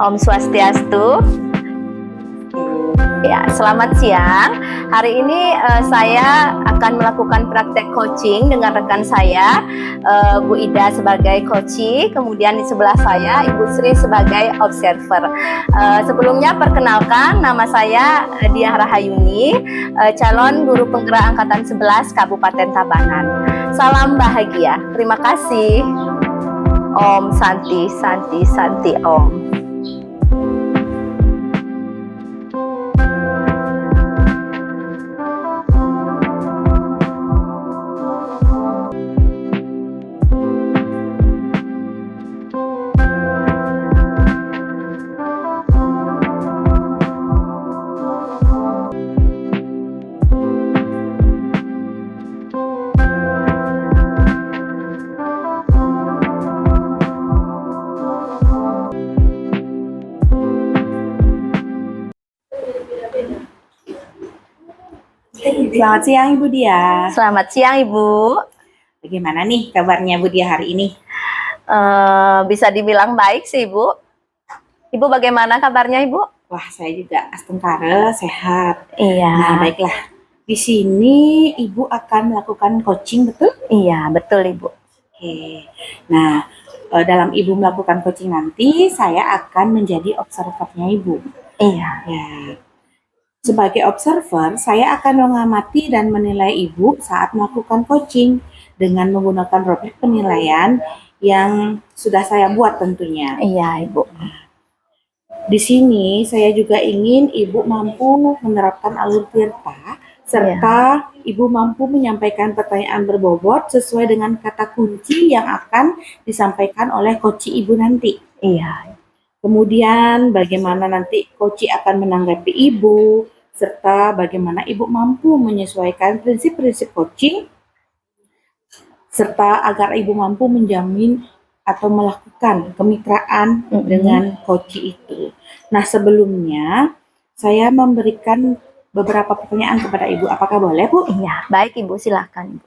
Om Swastiastu. Ya, selamat siang. Hari ini saya akan melakukan praktek coaching dengan rekan saya, Bu Ida sebagai coachee, kemudian di sebelah saya Ibu Sri sebagai observer. Sebelumnya perkenalkan, nama saya Diah Rahayuni, calon guru penggerak angkatan 11 Kabupaten Tabanan. Salam bahagia. Terima kasih. Om Santi Santi Santi Om. Selamat siang Ibu Dia. Selamat siang Ibu. Bagaimana nih kabarnya Bu Dia hari ini? Bisa dibilang baik sih Ibu. Ibu bagaimana kabarnya Ibu? Wah, saya juga astengkara, sehat. Iya. Nah, baiklah. Di sini Ibu akan melakukan coaching, betul? Iya, betul Ibu. Oke. Nah, dalam Ibu melakukan coaching nanti, saya akan menjadi observernya Ibu. Iya. Ya. Sebagai observer, saya akan mengamati dan menilai Ibu saat melakukan coaching dengan menggunakan rubrik penilaian yang sudah saya buat tentunya. Iya, Ibu. Di sini saya juga ingin Ibu mampu menerapkan alur tirta serta Ibu mampu menyampaikan pertanyaan berbobot sesuai dengan kata kunci yang akan disampaikan oleh coachee Ibu nanti. Iya. Kemudian bagaimana nanti coachee akan menanggapi Ibu, serta bagaimana Ibu mampu menyesuaikan prinsip-prinsip coaching, serta agar Ibu mampu menjamin atau melakukan kemitraan dengan coachee itu. Nah, sebelumnya saya memberikan beberapa pertanyaan kepada Ibu. Apakah boleh, Bu? Iya, baik Ibu, silakan.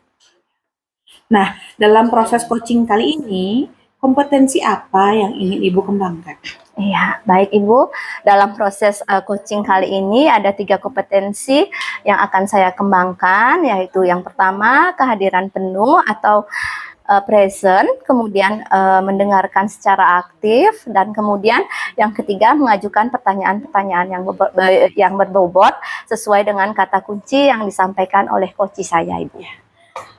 Nah, dalam proses coaching kali ini, kompetensi apa yang ingin Ibu kembangkan? Iya, baik Ibu. Dalam proses coaching kali ini ada 3 kompetensi yang akan saya kembangkan, yaitu yang pertama kehadiran penuh atau present, kemudian mendengarkan secara aktif, dan kemudian yang ketiga mengajukan pertanyaan-pertanyaan yang berbobot sesuai dengan kata kunci yang disampaikan oleh coachee saya, Ibu.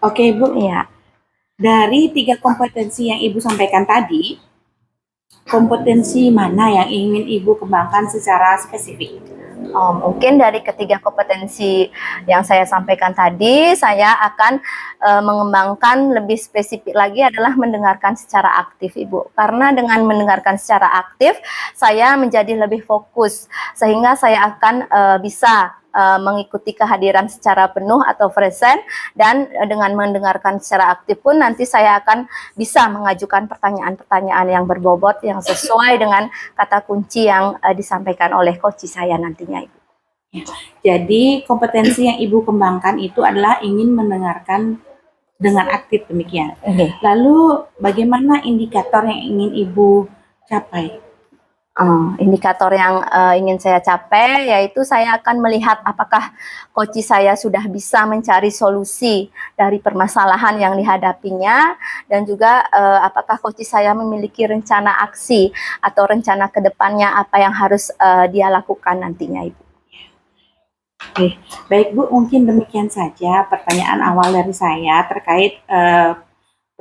Oke, Bu. Iya. Dari 3 kompetensi yang Ibu sampaikan tadi, kompetensi mana yang ingin Ibu kembangkan secara spesifik? Mungkin dari ketiga kompetensi yang saya sampaikan tadi, saya akan mengembangkan lebih spesifik lagi adalah mendengarkan secara aktif, Ibu. Karena dengan mendengarkan secara aktif, saya menjadi lebih fokus, sehingga saya akan bisa mengikuti kehadiran secara penuh atau present, dan dengan mendengarkan secara aktif pun nanti saya akan bisa mengajukan pertanyaan-pertanyaan yang berbobot yang sesuai dengan kata kunci yang disampaikan oleh coachee saya nantinya, Ibu. Jadi kompetensi yang Ibu kembangkan itu adalah ingin mendengarkan dengan aktif, demikian. Lalu bagaimana indikator yang ingin Ibu capai? Indikator yang ingin saya capai yaitu saya akan melihat apakah coachee saya sudah bisa mencari solusi dari permasalahan yang dihadapinya, dan juga apakah coachee saya memiliki rencana aksi atau rencana ke depannya apa yang harus dia lakukan nantinya, Ibu. Oke, baik Bu, mungkin demikian saja pertanyaan awal dari saya terkait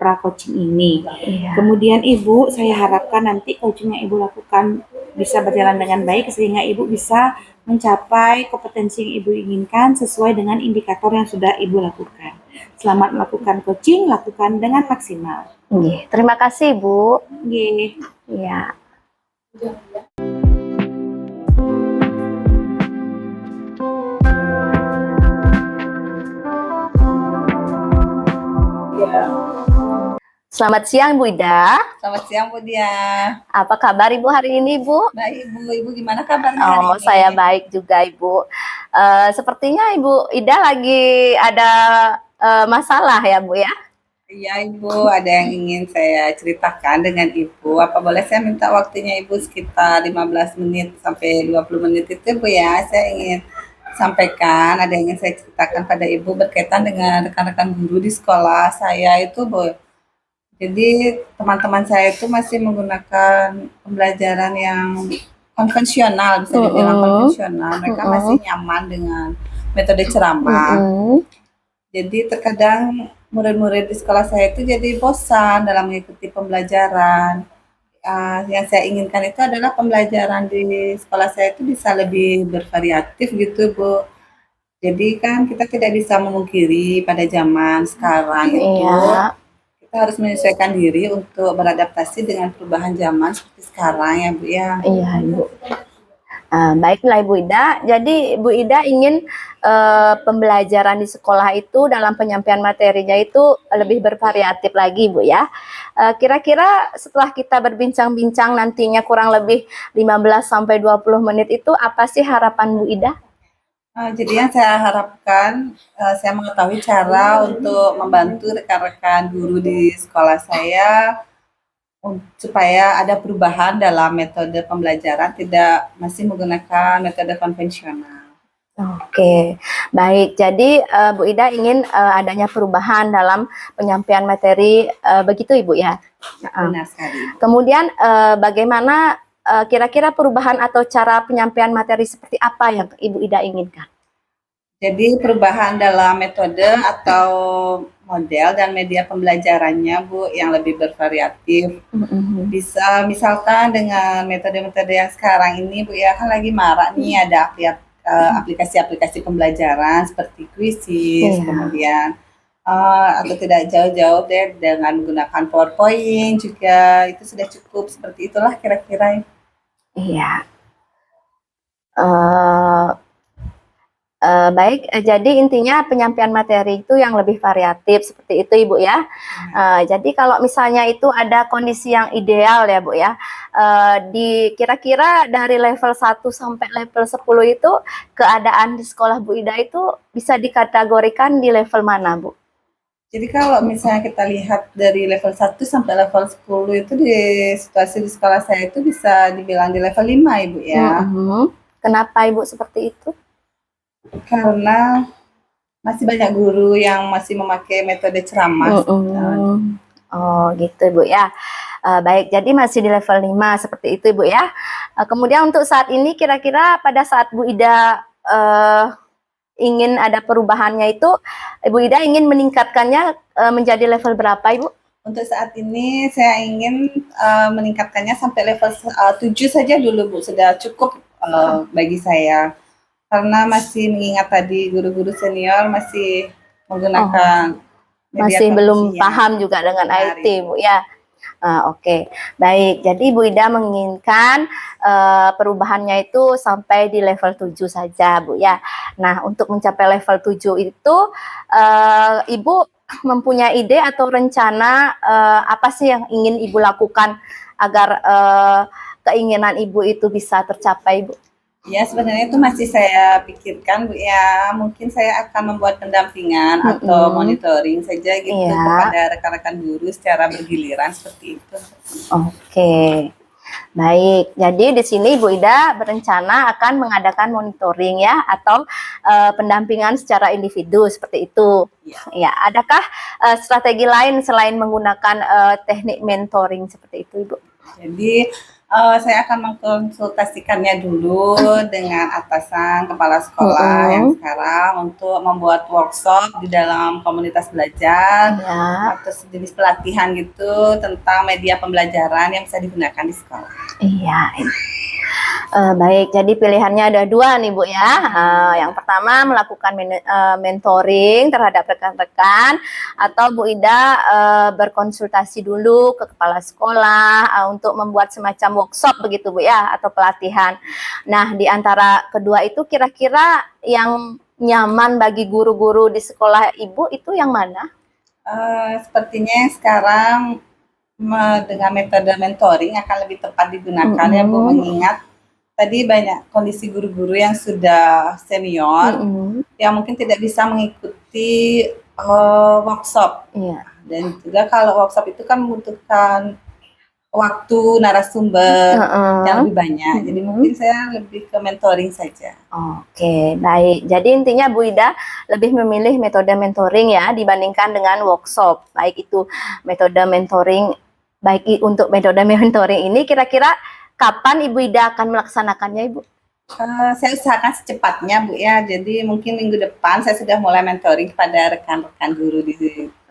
pra-coaching ini. Iya. Kemudian Ibu, saya harapkan nanti coaching yang Ibu lakukan bisa berjalan dengan baik sehingga Ibu bisa mencapai kompetensi yang Ibu inginkan sesuai dengan indikator yang sudah Ibu lakukan. Selamat melakukan coaching, lakukan dengan maksimal. Terima kasih, Bu. Iya. Selamat siang Bu Ida. Selamat siang Bu Dia. Apa kabar Ibu hari ini, Bu? Baik Ibu, Ibu gimana kabarnya hari ini? Saya baik juga Ibu. Sepertinya Ibu Ida lagi ada masalah ya Bu ya? Iya Ibu, ada yang ingin saya ceritakan dengan Ibu. Apa boleh saya minta waktunya Ibu sekitar 15 menit sampai 20 menit itu Bu ya? Saya ingin sampaikan, ada yang ingin saya ceritakan pada Ibu berkaitan dengan rekan-rekan guru di sekolah saya itu Bu. Jadi teman-teman saya itu masih menggunakan pembelajaran yang konvensional, bisa dibilang Mm-mm. konvensional. Mereka masih Mm-mm. nyaman dengan metode ceramah. Mm-mm. Jadi terkadang murid-murid di sekolah saya itu jadi bosan dalam mengikuti pembelajaran. Yang saya inginkan itu adalah pembelajaran di sekolah saya itu bisa lebih bervariatif gitu, Bu. Jadi kan kita tidak bisa memungkiri pada zaman sekarang itu Iya, kita harus menyesuaikan diri untuk beradaptasi dengan perubahan zaman seperti sekarang ya, Bu ya. iya Ibu. Baiklah Ibu Ida. Jadi Ibu Ida ingin pembelajaran di sekolah itu dalam penyampaian materinya itu lebih bervariatif lagi Bu ya. Kira-kira setelah kita berbincang-bincang nantinya kurang lebih 15 sampai 20 menit itu apa sih harapan Bu Ida? Jadi yang saya harapkan, saya mengetahui cara untuk membantu rekan-rekan guru di sekolah saya supaya ada perubahan dalam metode pembelajaran, tidak masih menggunakan metode konvensional. Oke, baik. Jadi Bu Ida ingin adanya perubahan dalam penyampaian materi, begitu Ibu ya? Benar sekali. Kemudian bagaimana kira-kira perubahan atau cara penyampaian materi seperti apa yang Ibu Ida inginkan? Jadi perubahan dalam metode atau model dan media pembelajarannya Bu yang lebih bervariatif. Bisa misalkan dengan metode-metode yang sekarang ini Bu ya, kan lagi marak nih ada aplikasi-aplikasi pembelajaran seperti Quizzes, Iya. kemudian atau tidak jauh-jauh deh dengan menggunakan PowerPoint juga itu sudah cukup, seperti itulah kira-kira. Iya. Baik, jadi intinya penyampaian materi itu yang lebih variatif seperti itu Ibu ya. Jadi kalau misalnya itu ada kondisi yang ideal ya Bu ya, di kira-kira dari level 1 sampai level 10 itu keadaan di sekolah Bu Ida itu bisa dikategorikan di level mana Bu? Jadi kalau misalnya kita lihat dari level 1 sampai level 10 itu di situasi di sekolah saya itu bisa dibilang di level 5 Ibu ya. Kenapa Ibu seperti itu? Karena masih banyak guru yang masih memakai metode ceramah. Oh gitu Ibu ya. Baik, jadi masih di level 5 seperti itu Ibu ya. Kemudian untuk saat ini kira-kira pada saat Bu Ida ingin ada perubahannya itu, Ibu Ida ingin meningkatkannya menjadi level berapa Ibu? Untuk saat ini saya ingin meningkatkannya sampai level 7 saja dulu Bu, sudah cukup bagi saya. Karena masih mengingat tadi guru-guru senior masih menggunakan media masih belum konvensional. paham juga dengan Benar, IT Bu ya. Oke, baik. Jadi Bu Ida menginginkan perubahannya itu sampai di level 7 saja Bu ya. Nah, untuk mencapai level 7 itu Ibu mempunyai ide atau rencana apa sih yang ingin Ibu lakukan agar keinginan Ibu itu bisa tercapai Bu? Ya, sebenarnya itu masih saya pikirkan Bu ya. Mungkin saya akan membuat pendampingan atau monitoring saja gitu kepada rekan-rekan guru secara bergiliran seperti itu. Oke. Baik, jadi di sini Bu Ida berencana akan mengadakan monitoring ya atau pendampingan secara individu seperti itu. Ya, adakah strategi lain selain menggunakan teknik mentoring seperti itu, Ibu? Jadi saya akan mengkonsultasikannya dulu dengan atasan kepala sekolah yang sekarang untuk membuat workshop di dalam komunitas belajar atau sejenis pelatihan gitu tentang media pembelajaran yang bisa digunakan di sekolah. Iya. Baik, jadi pilihannya ada dua nih Bu ya. Yang pertama melakukan mentoring terhadap rekan-rekan atau Bu Ida berkonsultasi dulu ke kepala sekolah untuk membuat semacam workshop begitu Bu ya atau pelatihan. Nah, di antara kedua itu kira-kira yang nyaman bagi guru-guru di sekolah Ibu itu yang mana? Sepertinya sekarang dengan metode mentoring akan lebih tepat digunakan ya Bu, mengingat tadi banyak kondisi guru-guru yang sudah senior yang mungkin tidak bisa mengikuti workshop. Dan juga kalau workshop itu kan membutuhkan waktu narasumber yang lebih banyak. Jadi mungkin saya lebih ke mentoring saja. Oke, baik. Jadi intinya Bu Ida lebih memilih metode mentoring ya dibandingkan dengan workshop. Baik itu metode mentoring, untuk metode mentoring ini kira-kira kapan Ibu Ida akan melaksanakannya, Ibu? Saya usahakan secepatnya Bu ya. Jadi mungkin minggu depan saya sudah mulai mentoring kepada rekan-rekan guru di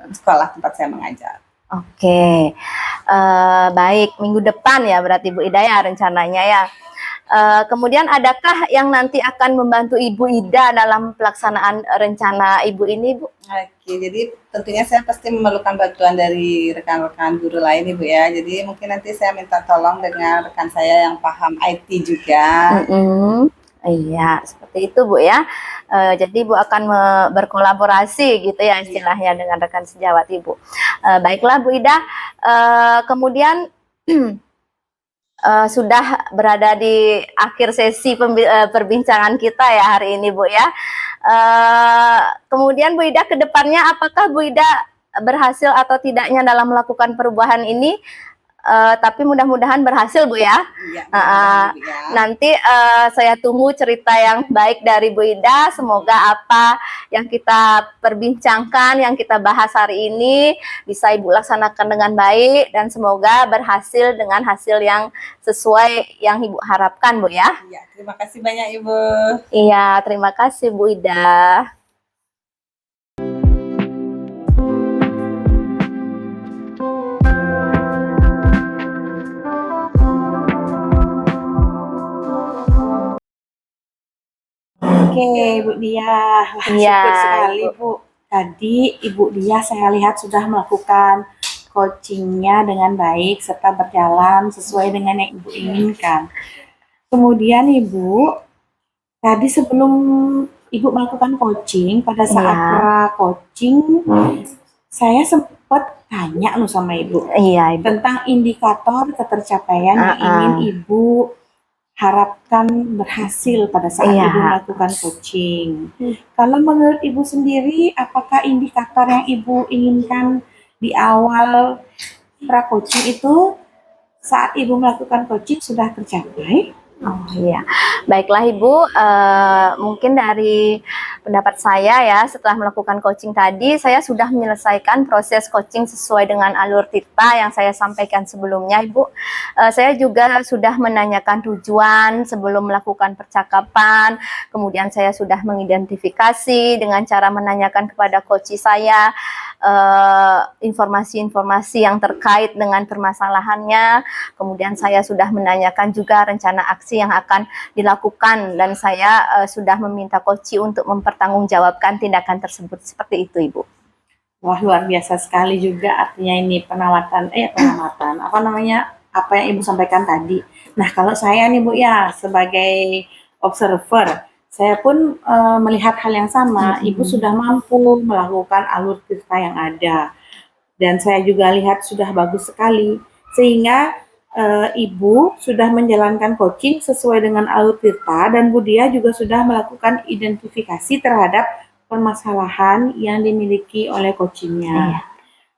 sekolah tempat saya mengajar. Oke, baik, minggu depan ya berarti Bu Ida ya rencananya ya. Kemudian adakah yang nanti akan membantu Ibu Ida dalam pelaksanaan rencana Ibu ini, Bu? Oke, jadi tentunya saya pasti memerlukan bantuan dari rekan-rekan guru lain Ibu ya. Jadi mungkin nanti saya minta tolong dengan rekan saya yang paham IT juga. Iya, seperti itu Bu ya. Jadi Bu akan berkolaborasi gitu ya istilahnya dengan rekan sejawat Ibu. Baiklah Bu Ida, kemudian sudah berada di akhir sesi perbincangan kita ya hari ini Bu ya. Kemudian Bu Ida ke depannya apakah Bu Ida berhasil atau tidaknya dalam melakukan perubahan ini? Tapi mudah-mudahan berhasil Bu ya. Iya, Nanti saya tunggu cerita yang baik dari Bu Ida. Semoga apa yang kita perbincangkan, yang kita bahas hari ini bisa Ibu laksanakan dengan baik dan semoga berhasil dengan hasil yang sesuai yang Ibu harapkan Bu ya. Iya, terima kasih banyak Ibu. Iya, terima kasih Bu Ida. Oke, Ibu Dia. Iya, Syukur sekali, Ibu. Bu. Tadi Ibu Dia saya lihat sudah melakukan coachingnya dengan baik serta berjalan sesuai dengan yang Ibu inginkan. Kemudian Ibu, tadi sebelum Ibu melakukan coaching, pada saat pra-coaching, saya sempat tanya loh sama Ibu Iya, Ibu. tentang indikator ketercapaian yang ingin Ibu harapkan berhasil pada saat Ibu melakukan coaching. Kalau menurut Ibu sendiri, apakah indikator yang Ibu inginkan di awal pra-coaching itu saat Ibu melakukan coaching sudah tercapai? Oh iya, baiklah Ibu, mungkin dari pendapat saya ya setelah melakukan coaching tadi, saya sudah menyelesaikan proses coaching sesuai dengan alur Tirta yang saya sampaikan sebelumnya Ibu. Saya juga sudah menanyakan tujuan sebelum melakukan percakapan, kemudian saya sudah mengidentifikasi dengan cara menanyakan kepada coach saya informasi-informasi yang terkait dengan permasalahannya, kemudian saya sudah menanyakan juga rencana aksi yang akan dilakukan dan saya sudah meminta coach untuk mempertanggungjawabkan tindakan tersebut. Seperti itu Ibu. Wah, luar biasa sekali juga artinya ini pengamatan apa namanya, apa yang Ibu sampaikan tadi. Nah, kalau saya nih Bu ya sebagai observer, saya pun melihat hal yang sama. Ibu sudah mampu melakukan alur Tirta yang ada dan saya juga lihat sudah bagus sekali sehingga Ibu sudah menjalankan coaching sesuai dengan alur Tirta dan Bu Dia juga sudah melakukan identifikasi terhadap permasalahan yang dimiliki oleh coachingnya.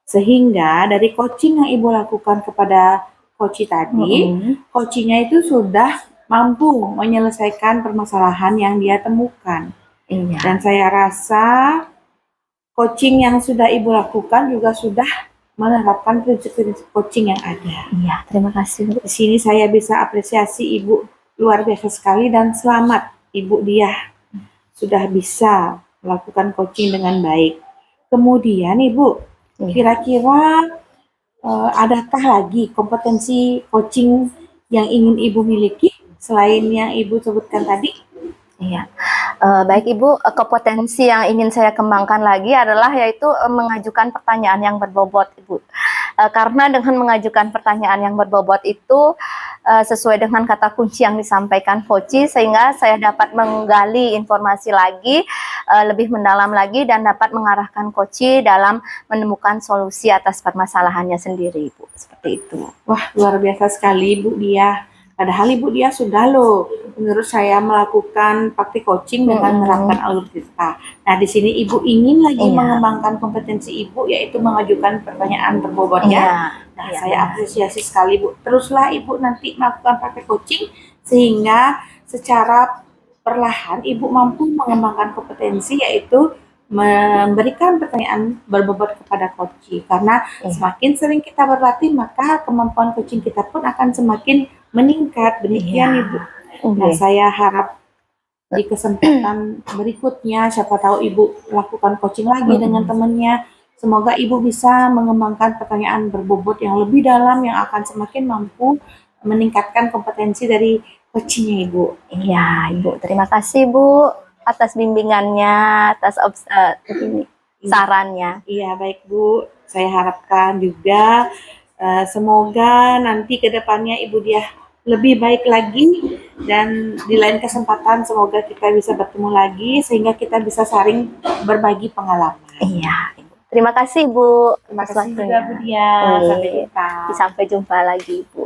Sehingga dari coaching yang Ibu lakukan kepada coach tadi, coachingnya itu sudah mampu menyelesaikan permasalahan yang dia temukan. Dan saya rasa coaching yang sudah Ibu lakukan juga sudah menerapkan prinsip-prinsip coaching yang ada. Iya, terima kasih Bu. Di sini saya bisa apresiasi Ibu luar biasa sekali dan selamat Ibu Dia sudah bisa melakukan coaching dengan baik. Kemudian Ibu, kira-kira adakah lagi kompetensi coaching yang ingin Ibu miliki selain yang Ibu sebutkan tadi? Iya, baik Ibu, kompetensi yang ingin saya kembangkan lagi adalah yaitu mengajukan pertanyaan yang berbobot Ibu. Karena dengan mengajukan pertanyaan yang berbobot itu sesuai dengan kata kunci yang disampaikan Foci, sehingga saya dapat menggali informasi lagi, lebih mendalam lagi dan dapat mengarahkan Koci dalam menemukan solusi atas permasalahannya sendiri Ibu. Seperti itu. Wah, luar biasa sekali Bu Dia. Padahal Ibu dia sudah loh, menurut saya melakukan praktik coaching dengan menerapkan alur cerita. Nah, di sini Ibu ingin lagi Iya. mengembangkan kompetensi Ibu, yaitu mengajukan pertanyaan berbobot Iya. ya. Nah, Iya, saya benar. apresiasi sekali Bu. Teruslah Ibu nanti melakukan praktik coaching sehingga secara perlahan Ibu mampu mengembangkan kompetensi, yaitu memberikan pertanyaan berbobot kepada coaching. Karena Iya. semakin sering kita berlatih, maka kemampuan coaching kita pun akan semakin meningkat. Demikian Iya. Ibu. Nah, Oke. saya harap di kesempatan berikutnya, siapa tahu Ibu lakukan coaching lagi dengan temannya. Semoga Ibu bisa mengembangkan pertanyaan berbobot yang lebih dalam yang akan semakin mampu meningkatkan kompetensi dari coachingnya Ibu. Iya, Ibu. Terima kasih, Bu, atas bimbingannya, atas ini, sarannya. Iya, baik Bu. Saya harapkan juga semoga nanti ke depannya Ibu dia lebih baik lagi, dan di lain kesempatan semoga kita bisa bertemu lagi sehingga kita bisa saling berbagi pengalaman. Iya, Ibu. Terima kasih, Bu. Terima atas kasih juga Bu Dia. waktunya. Sampai Oke. jumpa. Sampai jumpa lagi, Bu.